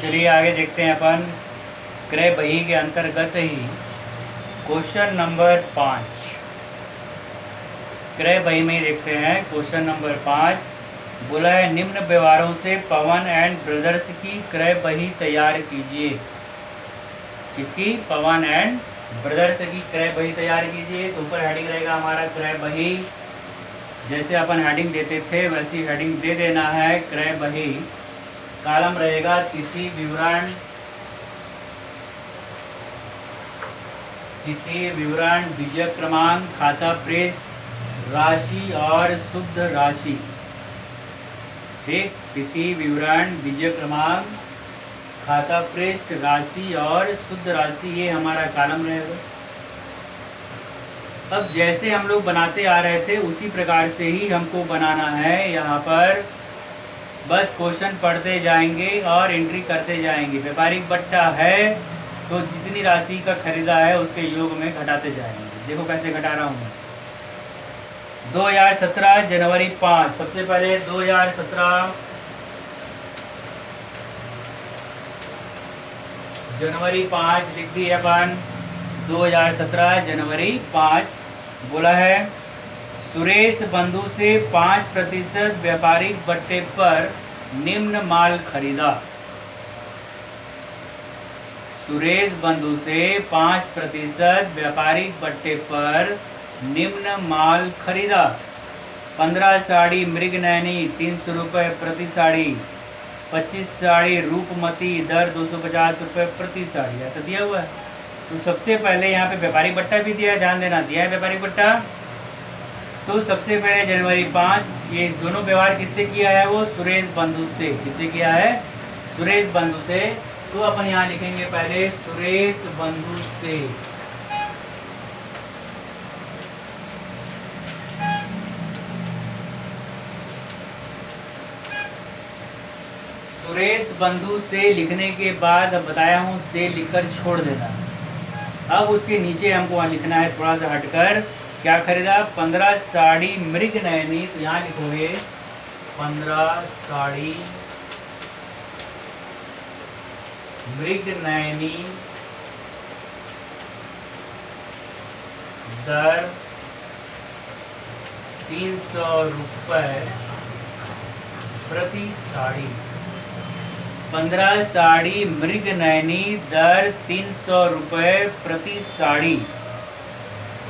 चलिए आगे देखते हैं अपन क्रय बही के अंतर्गत ही क्वेश्चन नंबर 5। क्रय बही में ही देखते हैं क्वेश्चन नंबर 5। बोला है निम्न व्यवहारों से पवन एंड ब्रदर्स की क्रय बही तैयार कीजिए। किसकी? पवन एंड ब्रदर्स की क्रय बही तैयार कीजिए। तो ऊपर हेडिंग रहेगा हमारा क्रय बही। जैसे अपन हेडिंग देते थे वैसी हेडिंग दे देना है क्रय बही। कॉलम रहेगा तिथि विवरण बीजक क्रमांक खाता पृष्ठ राशि और शुद्ध राशि। ठीक, तिथि विवरण बीजक क्रमांक खाता पृष्ठ राशि और शुद्ध राशि, ये हमारा कॉलम रहेगा। अब जैसे हम लोग बनाते आ रहे थे उसी प्रकार से ही हमको बनाना है। यहाँ पर बस क्वेश्चन पढ़ते जाएंगे और एंट्री करते जाएंगे। व्यापारिक बट्टा है तो जितनी राशि का खरीदा है उसके योग में घटाते जाएंगे। देखो कैसे घटा रहा हूँ मैं। 2017 जनवरी 5। सबसे पहले 2017 जनवरी 5 लिख दी अपन। 2017 जनवरी 5। बोला है सुरेश बंधु से 5% व्यापारिक बट्टे पर निम्न माल खरीदा। सुरेश बंधु से 5% व्यापारिक बट्टे पर निम्न माल खरीदा। 15 साड़ी मृगनयनी 300 रुपये प्रति साड़ी। 25 साड़ी रूपमती दर 250 रुपये प्रति साड़ी। ऐसा दिया हुआ है। तो सबसे पहले यहाँ पे व्यापारिक बट्टा भी दिया है, ध्यान देना, दिया है व्यापारिक बट्टा। तो सबसे पहले जनवरी 5, ये दोनों व्यवहार किससे किया है? वो सुरेश बंधु से। किससे किया है? सुरेश बंधु से। तो अपन यहाँ लिखेंगे पहले सुरेश बंधु से। सुरेश बंधु से लिखने के बाद बताया हूँ से लिखकर छोड़ देना। अब उसके नीचे हमको वहाँ लिखना है थोड़ा सा हटकर, क्या खरीदा? 15 साड़ी मृगनयनी। तो यहाँ लिखोगे 15 साड़ी मृगनयनी दर 300 रुपये प्रति साड़ी। 15 साड़ी मृगनयनी दर 300 रुपये प्रति साड़ी।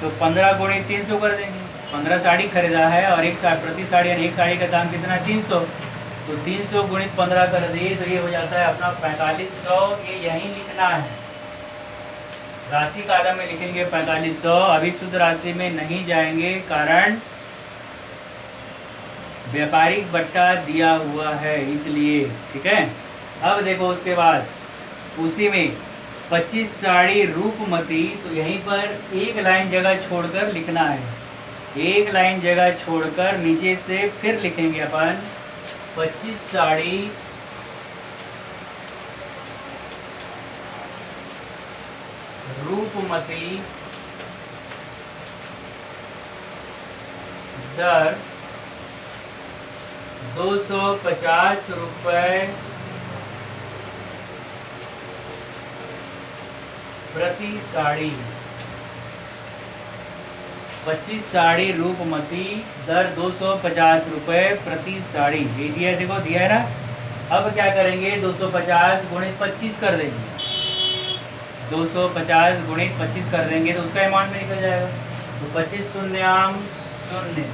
तो 15 गुणित 300 कर देंगे। 15 साड़ी खरीदा है और एक प्रति साड़ी यानी एक साड़ी का दाम कितना? 300। तो 300 गुणित 15 कर दिए तो ये हो जाता है अपना 4500। ये यहीं लिखना है, राशि कॉलम में लिखेंगे 4500। अभी शुद्ध राशि में नहीं जाएंगे कारण व्यापारिक बट्टा दिया हुआ है इसलिए। ठीक है। अब देखो उसके बाद उसी में 25 साड़ी रूपमती। तो यहीं पर एक लाइन जगह छोड़कर लिखना है। एक लाइन जगह छोड़कर नीचे से फिर लिखेंगे अपन 25 साड़ी रूपमती दर 250 रुपये प्रति साड़ी। 25 साड़ी रूपमती दर 250 रुपये प्रति साड़ी। ये दिया है, देखो दिया है ना। अब क्या करेंगे? 250 गुणित 25 कर देंगे। 250 गुणित 25 कर देंगे तो उसका अमाउंट में निकल जाएगा। तो 25 शून्याम शून्य,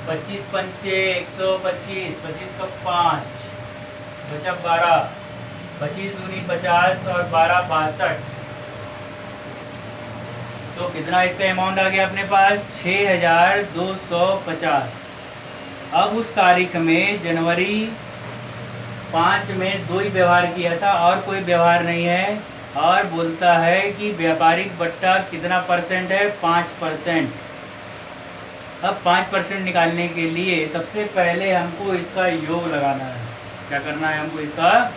25 पंचे 125, 25 का 5 बचा 12, 25 दूनी 50 और 12 62। तो कितना इसका अमाउंट आ गया अपने पास? 6250। अब उस तारीख में जनवरी 5 में 2 ही व्यवहार किया था और कोई व्यवहार नहीं है। और बोलता है कि व्यापारिक बट्टा कितना परसेंट है? 5%। अब 5% निकालने के लिए सबसे पहले हमको इसका योग लगाना है। क्या करना है? हमको इसका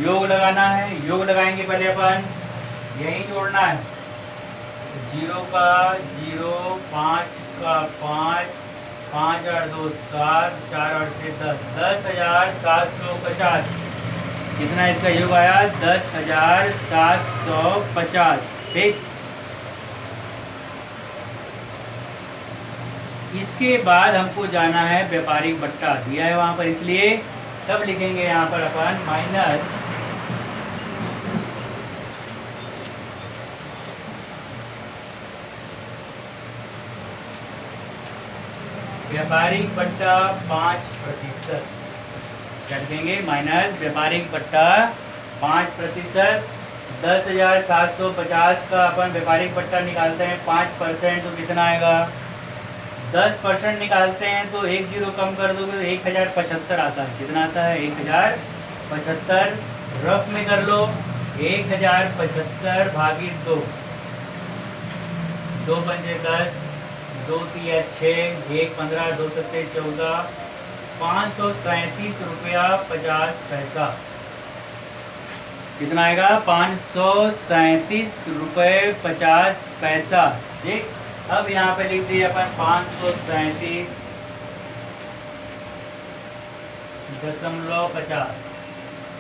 योग लगाना है। योग लगाएंगे पहले अपन, यही जोड़ना है। 0 का 0, 5 का 5, 5 8 2 7, 4 8 6 10, 10,750। कितना इसका योग आया? 10,750। ठीक। इसके बाद हमको जाना है व्यापारिक बट्टा, दिया है वहां पर, इसलिए तब लिखेंगे यहाँ पर अपन माइनस व्यापारिक बट्टा 5%। क्या लिखेंगे? माइनस व्यापारिक बट्टा 5%। 10,750 का अपन व्यापारिक बट्टा निकालते हैं 5%, तो कितना आएगा? 10% निकालते हैं तो एक जीरो कम कर दोगे तो 1075 आता है। कितना आता है? 1075। रफ में कर लो, 1075 भागित 2, 2 पंजे 10, 2 तिया 6, 1 15, 2 सत्ते 14, 537 रुपया 50 पैसा। कितना आएगा? 537 रुपये 50 पैसा। ठीक। अब यहाँ पे लिख दिए अपन 537.50।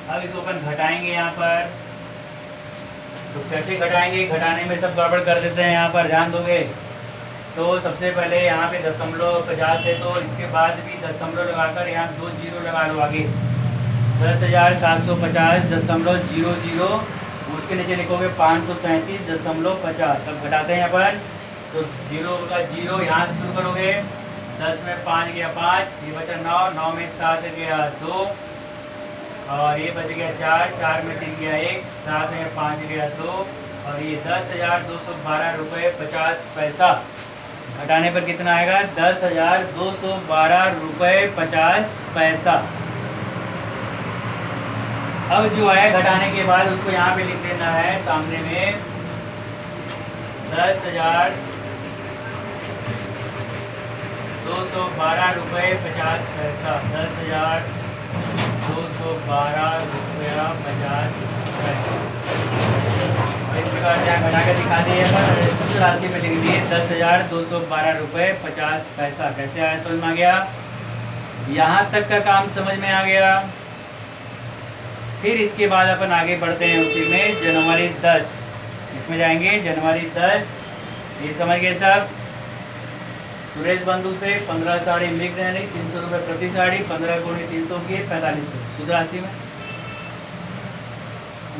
अब इसको अपन घटाएंगे यहाँ पर, तो कैसे घटाएंगे? घटाने में सब गड़बड़ कर देते हैं यहाँ पर, ध्यान दोगे तो सबसे पहले यहाँ पे 0.50 है, तो इसके बाद भी दशमलव लगाकर यहाँ 2 जीरो लगा लो आगे। 10,750.00, उसके नीचे लिखोगे 537.50। अब घटाते हैं अपन, तो जीरो का जीरो यहाँ से शुरू करोगे। 10 में 5 गया 5, ये बचा 9, 9 में 7 गया 2, और ये बच गया 4, 4 में 3 गया 1, 7 में 5 गया 2, और ये 10,212 रुपये 50 पैसा। घटाने पर कितना आएगा? 10,212 रुपये 50 पैसा। अब जो है घटाने के बाद उसको यहाँ पे लिख देना है सामने में 10,212 रुपये 50 पैसा। 10,212 रुपया 50 पैसा। इस प्रकार से यहाँ घटा के दिखा दिए पर शुद्ध राशि में लिख दिए 10,212 रुपये 50 पैसा। कैसे आया? समझ में आ गया? यहाँ तक का काम समझ में आ गया। फिर इसके बाद अपन आगे बढ़ते हैं उसी में जनवरी 10, इसमें जाएंगे जनवरी 10। ये समझ गए सब? सुरेश बंधु से 15 साड़ी मृग नैनी 300 रुपये प्रति साड़ी, 15 गुणी 300 की 4500 शुद्ध राशि में।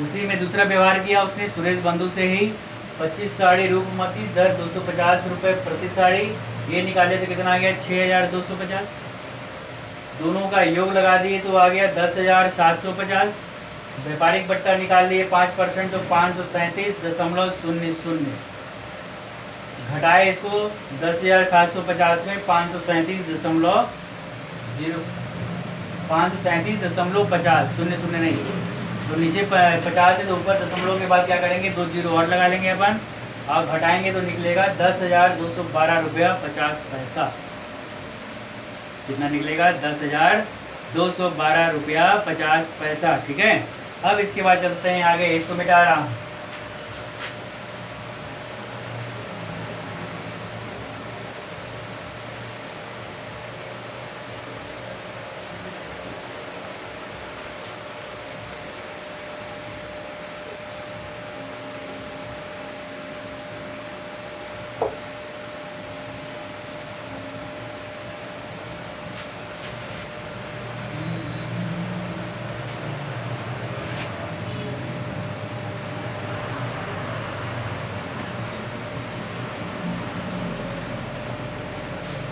उसी में दूसरा व्यवहार किया उसने सुरेश बंधु से ही 25 साड़ी रूपमती दर 250 रुपये प्रति साड़ी। ये निकाले तो कितना आ गया? 6,250। दोनों का योग लगा दिए तो आ गया 10,750। व्यापारिक बट्टा निकाल लिए 5%, तो 537.00। घटाए इसको 10,750 में 537.50, शून्य शून्य नहीं, तो नीचे 50 है तो ऊपर दशमलव के बाद क्या करेंगे? 2 जीरो और लगा लेंगे अपन, और घटाएंगे तो निकलेगा 10,212 रुपया 50 पैसा। कितना निकलेगा? 10,212 रुपया 50 पैसा। ठीक है। अब इसके बाद चलते हैं आगे, इसको मिटा रहा हूँ।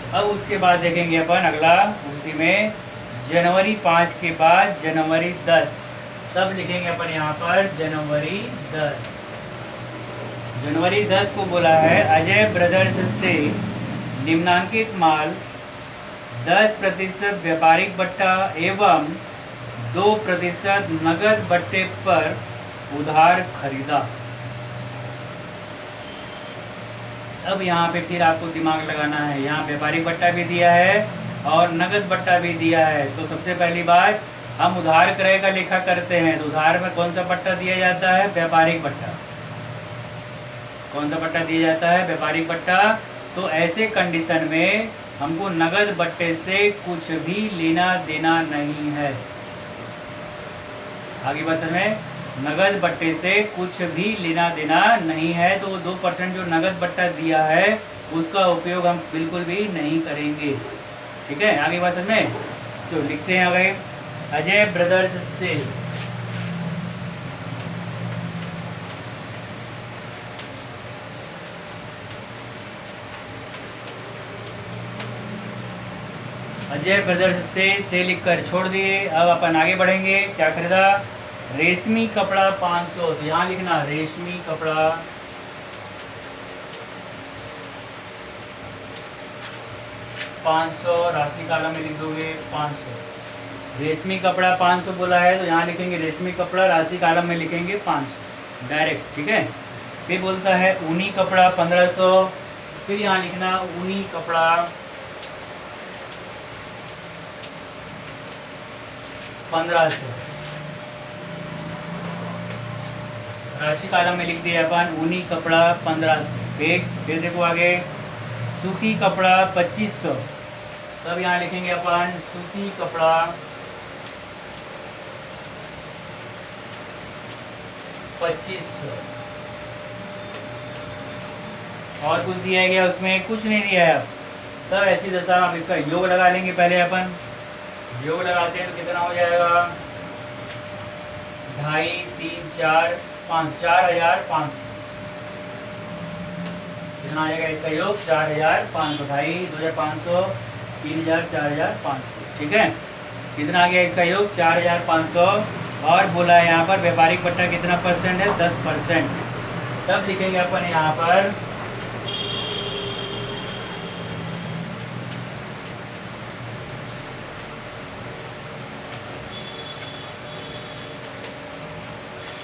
अब उसके बाद देखेंगे अपन अगला, उसी में जनवरी 5 के बाद जनवरी 10, तब लिखेंगे अपन यहाँ पर जनवरी 10। जनवरी 10 को बोला है अजय ब्रदर्स से निम्नांकित माल 10% व्यापारिक बट्टा एवं 2% नगद बट्टे पर उधार खरीदा। अब यहाँ पे फिर आपको दिमाग लगाना है, यहाँ व्यापारिक बट्टा भी दिया है और नगद बट्टा भी दिया है। तो सबसे पहली बात, हम उधार क्रय का लेखा करते हैं तो उधार में कौन सा बट्टा दिया जाता है? व्यापारिक बट्टा। कौन सा बट्टा दिया जाता है? व्यापारिक बट्टा। तो ऐसे कंडीशन में हमको नगद बट्टे से कुछ भी लेना देना नहीं है। आगे बात समझ में, नगद बट्टे से कुछ भी लेना देना नहीं है, तो 2% जो नगद बट्टा दिया है उसका उपयोग हम बिल्कुल भी नहीं करेंगे। ठीक है, आगे बात समझ में। चलो लिखते हैं आगे, अजय ब्रदर्स से अजय ब्रदर्स से लिखकर छोड़ दिए। अब अपन आगे बढ़ेंगे। क्या खरीदा? रेशमी कपड़ा 500, तो यहाँ लिखना रेशमी कपड़ा 500, राशि कालम में लिख दोगे 500। रेशमी कपड़ा 500 बोला है तो यहाँ लिखेंगे रेशमी कपड़ा, राशि कालम में लिखेंगे 500 डायरेक्ट। ठीक है, फिर बोलता है ऊनी कपड़ा 1500, फिर यहाँ लिखना ऊनी कपड़ा 1500, राशि कालम में लिख दिया अपन ऊनी कपड़ा 1500। फिर देखो आगे, सूती कपड़ा 2500, तब यहाँ लिखेंगे अपन सूती कपड़ा 2500। और कुछ दिया गया उसमें? कुछ नहीं दिया है। तब ऐसी दशा में आप इसका योग लगा लेंगे। पहले अपन योग लगाते हैं तो कितना हो जाएगा? 2.5, 3, 4, 5, 4500। कितना आएगा इसका योग? 4500। 2.5, 2500, 3000, 4500। ठीक है, कितना आ गया इसका योग? 4500। और बोला है यहाँ पर व्यापारिक बट्टा कितना परसेंट है? 10%। तब लिखेंगे अपन यहाँ पर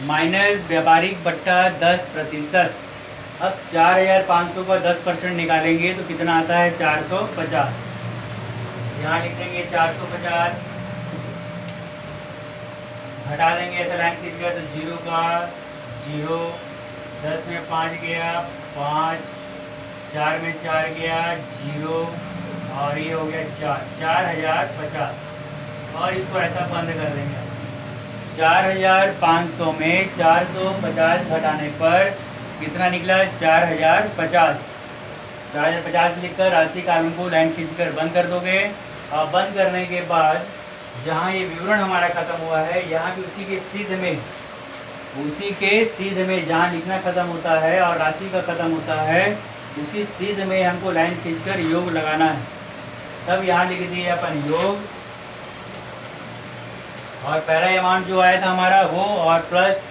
माइनस व्यापारिक बट्टा 10%। अब 4500 का 10% निकालेंगे तो कितना आता है? 450। यहाँ लिख देंगे 450, हटा देंगे ऐसा लाइन खींच गया तो 0 का 0, 10 में 5 गया 5, 4 में 4 गया 0, और ये हो गया 4050। और इसको ऐसा बंद कर देंगे। 4500 में 450 घटाने पर कितना निकला? 4050। 4050 लिखकर राशि कालम को लाइन खींचकर बंद कर दोगे। और बंद करने के बाद जहाँ ये विवरण हमारा खत्म हुआ है, यहाँ भी उसी के सीध में जहाँ लिखना खत्म होता है और राशि का खत्म होता है, उसी सीध में हमको लाइन खींचकर योग लगाना है। तब यहाँ लिख दिए अपन योग, और पहला अमाउंट जो आया था हमारा वो, और प्लस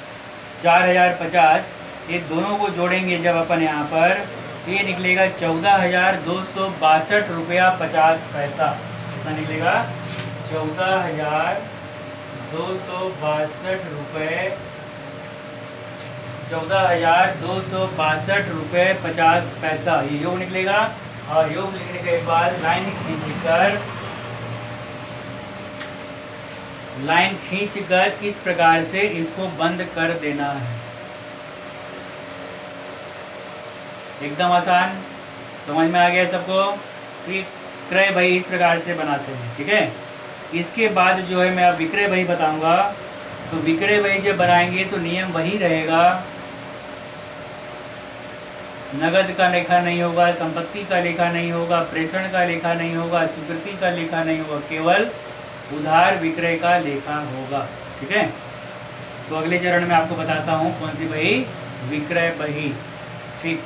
4050, ये दोनों को जोड़ेंगे जब अपन यहाँ पर, ये निकलेगा 14,262 रुपया 50 पैसा। कितना निकलेगा? 14,262 रुपये 14,262 रुपये 50 पैसा, ये योग निकलेगा। और योग लिखने के बाद लाइन खींचकर इस प्रकार से इसको बंद कर देना है। एकदम आसान, समझ में आ गया सबको? विक्रय बही इस प्रकार से बनाते हैं। ठीक है, इसके बाद जो है मैं अब विक्रय बही बताऊंगा। तो विक्रय बही जब बनाएंगे तो नियम वही रहेगा, नगद का लेखा नहीं होगा, संपत्ति का लेखा नहीं होगा, प्रेषण का लेखा नहीं होगा, स्वीकृति का लेखा नहीं होगा, केवल उधार विक्रय का लेखा होगा। ठीक है, तो अगले चरण में आपको बताता हूँ कौन सी बही? विक्रय बही। ठीक।